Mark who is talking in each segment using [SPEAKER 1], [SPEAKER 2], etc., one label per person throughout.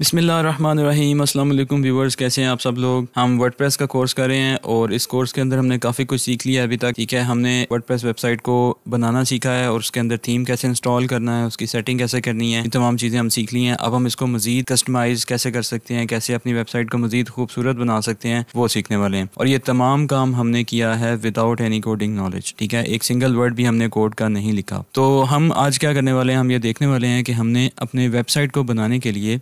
[SPEAKER 1] बिस्मिल्लाहिर्रहमानिर्रहीम। अस्सलाम वालेकुम व्यूवर्स, कैसे हैं आप सब लोग। हम वर्डप्रेस का कोर्स कर रहे हैं और इस कोर्स के अंदर हमने काफ़ी कुछ सीख लिया है अभी तक। ठीक है, हमने वर्डप्रेस वेबसाइट को बनाना सीखा है और उसके अंदर थीम कैसे इंस्टॉल करना है, उसकी सेटिंग कैसे करनी है, ये तमाम चीज़ें हम सीख ली हैं। अब हम इसको मज़ीद कस्टमाइज़ कैसे कर सकते हैं, कैसे अपनी वेबसाइट को मज़ीद खूबसूरत बना सकते हैं, वो सीखने वाले हैं। और ये तमाम काम हमने किया है विदाउट एनी कोडिंग नॉलेज। ठीक है, एक सिंगल वर्ड भी हमने कोड का नहीं लिखा। तो हम आज क्या करने वाले हैं, हम ये देखने वाले हैं कि हमने अपने वेबसाइट को बनाने के लिए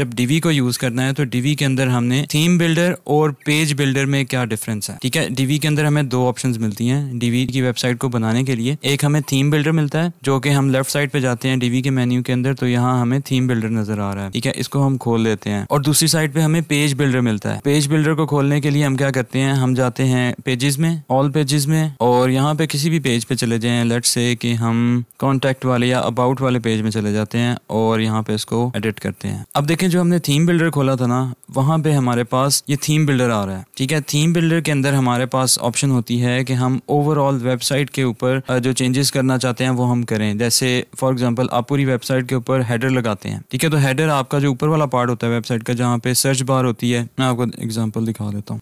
[SPEAKER 1] जब डीवी को यूज करना है तो डीवी के अंदर हमने थीम बिल्डर और पेज बिल्डर में क्या डिफरेंस है। ठीक है, डीवी के अंदर हमें दो ऑप्शंस मिलती हैं डीवी की वेबसाइट को बनाने के लिए। एक हमें थीम बिल्डर मिलता है जो कि हम लेफ्ट साइड पे जाते हैं डीवी के मेन्यू के अंदर, तो यहाँ हमें थीम बिल्डर नजर आ रहा है। ठीक है, इसको हम खोल लेते हैं। और दूसरी साइड पे हमें पेज बिल्डर मिलता है। पेज बिल्डर को खोलने के लिए हम क्या करते हैं, हम जाते हैं पेजेस में, ऑल पेजेस में, और यहाँ पे किसी भी पेज पे चले जाएं। लेट्स से कि हम कॉन्टैक्ट वाले या अबाउट वाले पेज में चले जाते हैं और यहाँ पे इसको एडिट करते हैं। अब देखें, जो हमने थीम बिल्डर खोला था ना, वहां पे हमारे पास ये थीम बिल्डर आ रहा है। ठीक है, थीम बिल्डर के अंदर हमारे पास ऑप्शन होती है कि हम ओवरऑल वेबसाइट के ऊपर जो चेंजेस करना चाहते हैं वो हम करें। जैसे फॉर एग्जांपल आप पूरी वेबसाइट के ऊपर हेडर लगाते हैं। ठीक है, तो हेडर आपका जो ऊपर वाला पार्ट होता है वेबसाइट का, जहाँ पे सर्च बार होती है, मैं आपको एग्जाम्पल दिखा देता हूँ।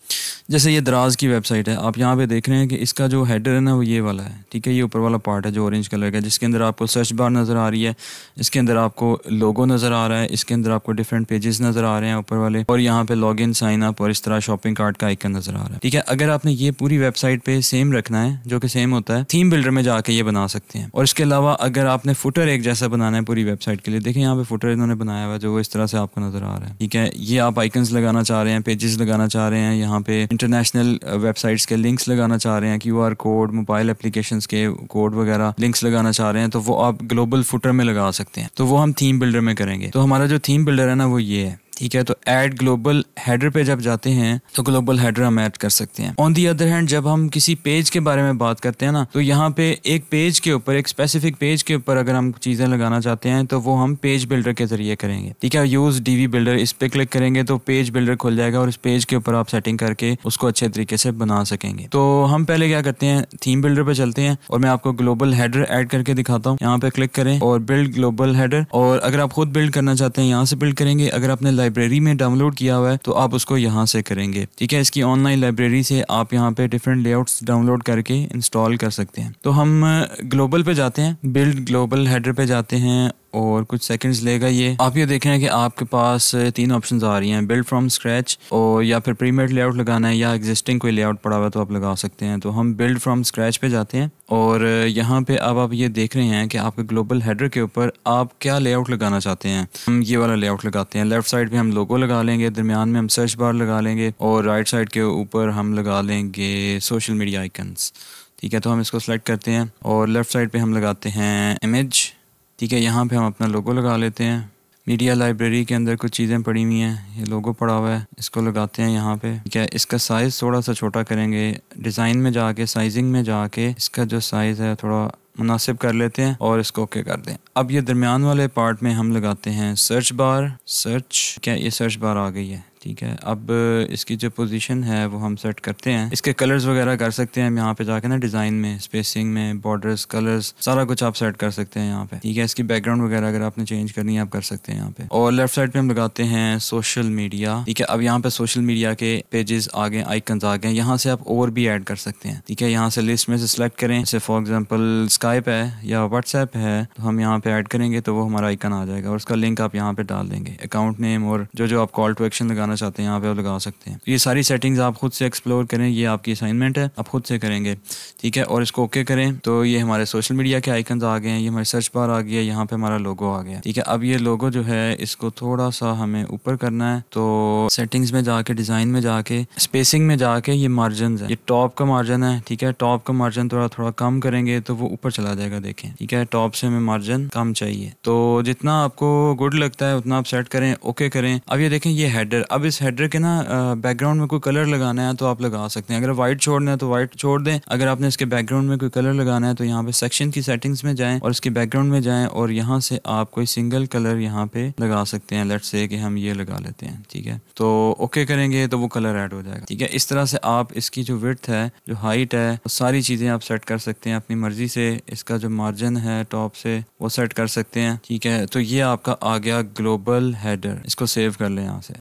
[SPEAKER 1] जैसे ये दराज की वेबसाइट है, आप यहाँ पे देख रहे हैं कि इसका जो हेडर है ना वो ये वाला है। ठीक है, ये ऊपर वाला पार्ट है जो ऑरेंज कलर का, जिसके अंदर आपको सर्च बार नजर आ रही है, इसके अंदर आपको लोगो नजर आ रहा है, इसके अंदर आपको डिफरेंट पेजेस नजर आ रहे हैं ऊपर वाले, और यहाँ पे लॉग इन, साइन अप और इस तरह शॉपिंग कार्ट का आइकन नजर आ रहा है। ठीक है, अगर आपने ये पूरी वेबसाइट पे सेम रखना है, जो कि सेम होता है, थीम बिल्डर में जाके ये बना सकते हैं। और इसके अलावा अगर आपने फुटर एक जैसा बनाना है पूरी वेबसाइट के लिए, देखें यहाँ पे फुटर इन्होंने बनाया हुआ है जो इस तरह से आपको नजर आ रहा है। ठीक है, ये आप आइकन्स लगाना चाह रहे हैं, पेजेस लगाना चाह रहे हैं, यहाँ पे इंटरनेशनल वेबसाइट्स के लिंक्स लगाना चाह रहे हैं, QR कोड, मोबाइल एप्लीकेशंस के कोड वगैरह लिंक्स लगाना चाह रहे हैं, तो वो आप ग्लोबल फुटर में लगा सकते हैं। तो वो हम थीम बिल्डर में करेंगे। तो हमारा जो थीम बिल्डर है ना वो ये है। ठीक है, तो ऐड ग्लोबल हेडर पे जब जाते हैं तो ग्लोबल हेडर हम ऐड कर सकते हैं। ऑन दी अदर हैंड जब हम किसी पेज के बारे में बात करते हैं ना, तो यहाँ पे एक पेज के ऊपर, एक स्पेसिफिक पेज के ऊपर अगर हम चीजें लगाना चाहते हैं तो वो हम पेज बिल्डर के जरिए करेंगे। ठीक है, यूज डीवी बिल्डर, इस पे क्लिक करेंगे तो पेज बिल्डर खुल जाएगा और इस पेज के ऊपर आप सेटिंग करके उसको अच्छे तरीके से बना सकेंगे। तो हम पहले क्या करते हैं, थीम बिल्डर पे चलते हैं और मैं आपको ग्लोबल हेडर ऐड करके दिखाता हूँ। यहाँ पे क्लिक करें और बिल्ड ग्लोबल हेडर, और अगर आप खुद बिल्ड करना चाहते हैं यहाँ से बिल्ड करेंगे। अगर आपने लाइब्रेरी में डाउनलोड किया हुआ है तो आप उसको यहाँ से करेंगे। ठीक है, इसकी ऑनलाइन लाइब्रेरी से आप यहाँ पे डिफरेंट लेआउट्स डाउनलोड करके इंस्टॉल कर सकते हैं। तो हम ग्लोबल पे जाते हैं, बिल्ड ग्लोबल हेडर पे जाते हैं और कुछ सेकंड्स लेगा ये। आप ये देख रहे हैं कि आपके पास तीन ऑप्शंस आ रही हैं, बिल्ड फ्रॉम स्क्रैच, और या फिर प्रीमेड लेआउट लगाना है या एग्जिस्टिंग कोई लेआउट पड़ा हुआ है तो आप लगा सकते हैं। तो हम बिल्ड फ्रॉम स्क्रैच पे जाते हैं और यहाँ पे अब आप ये देख रहे हैं कि आपके ग्लोबल हेडर के ऊपर आप क्या लेआउट लगाना चाहते हैं। हम ये वाला लेआउट लगाते हैं। लेफ्ट साइड पे हम लोगो लगा लेंगे, दरमियान में हम सर्च बार लगा लेंगे और राइट साइड के ऊपर हम लगा लेंगे सोशल मीडिया आइकन्स। ठीक है, तो हम इसको सेलेक्ट करते हैं और लेफ्ट साइड पे हम लगाते हैं इमेज। ठीक है, यहाँ पे हम अपना लोगो लगा लेते हैं। मीडिया लाइब्रेरी के अंदर कुछ चीज़ें पड़ी हुई हैं, ये लोगो पड़ा हुआ है, इसको लगाते हैं यहाँ पे। ठीक है, इसका साइज़ थोड़ा सा छोटा करेंगे, डिज़ाइन में जाके, साइजिंग में जाके इसका जो साइज़ है थोड़ा मुनासिब कर लेते हैं और इसको ओके कर दें। अब ये दरमियान वाले पार्ट में हम लगाते हैं सर्च बार, सर्च। क्या ये सर्च बार आ गई है। ठीक है, अब इसकी जो पोजीशन है वो हम सेट करते हैं। इसके कलर्स वगैरह कर सकते हैं हम यहाँ पे जाके ना, डिज़ाइन में, स्पेसिंग में, बॉर्डर्स, कलर्स, सारा कुछ आप सेट कर सकते हैं यहाँ पे। ठीक है, इसकी बैकग्राउंड वगैरह अगर आपने चेंज करनी है आप कर सकते हैं यहाँ पे। और लेफ्ट साइड पे हम लगाते हैं सोशल मीडिया। ठीक है, अब यहाँ पे सोशल मीडिया के पेजेस आ गए, आइकन्स आ गए, यहाँ से आप और भी ऐड कर सकते हैं। ठीक है, यहाँ से लिस्ट में से सिलेक्ट करें, जैसे फॉर एग्जाम्पल स्काइप है या व्हाट्सएप है, तो हम यहाँ पे ऐड करेंगे तो वो हमारा आइकन आ जाएगा और उसका लिंक आप यहाँ पे डाल देंगे, अकाउंट नेम और जो आप कॉल टू एक्शन लगाना चाहते हैं यहाँ पे आप लगा सकते हैं। तो ये सारी सेटिंग्स आप खुद से एक्सप्लोर करें, ये आपकी असाइनमेंट है, आप खुद से करेंगे। ठीक है, और इसको ओके करें तो ये हमारे सोशल मीडिया के आइकन्स आ गए हैं, ये हमारे सर्च बार आ गई है, यहाँ पे हमारा लोगो आ गया। ठीक है, अब ये लोगो जो है इसको थोड़ा सा हमें ऊपर करना है, तो सेटिंग्स में जाके, डिज़ाइन में जाके, स्पेसिंग में जाके, ये मार्जिन है, ये टॉप का मार्जिन है। ठीक है, टॉप का मार्जिन थोड़ा कम करेंगे तो वो ऊपर चला जाएगा, देखें। ठीक है, टॉप से हमें मार्जिन कम चाहिए, तो जितना आपको गुड लगता है उतना आप सेट करें, ओके करें। अब ये देखें ये हेडर, अब इस हेडर के ना बैकग्राउंड में कोई कलर लगाना है तो आप लगा सकते हैं। अगर वाइट छोड़ना है तो वाइट छोड़ दें। अगर आपने इसके बैकग्राउंड में कोई कलर लगाना है तो यहाँ पे सेक्शन की सेटिंग्स में जाएं और इसके बैकग्राउंड में जाएं और यहाँ से आप कोई सिंगल कलर यहाँ पे लगा सकते हैं। लेट्स से कि हम ये लगा लेते हैं, ठीक है। तो ओके करेंगे तो वो कलर ऐड हो जाएगा, ठीक है। इस तरह से आप इसकी जो विड्थ है, जो हाइट है, वो सारी चीज़ें आप सेट कर सकते हैं अपनी मर्जी से। इसका जो मार्जिन है टॉप से वो सेट कर सकते हैं, ठीक है। तो ये आपका आ गया ग्लोबल हेडर। इसको सेव कर लें यहाँ से।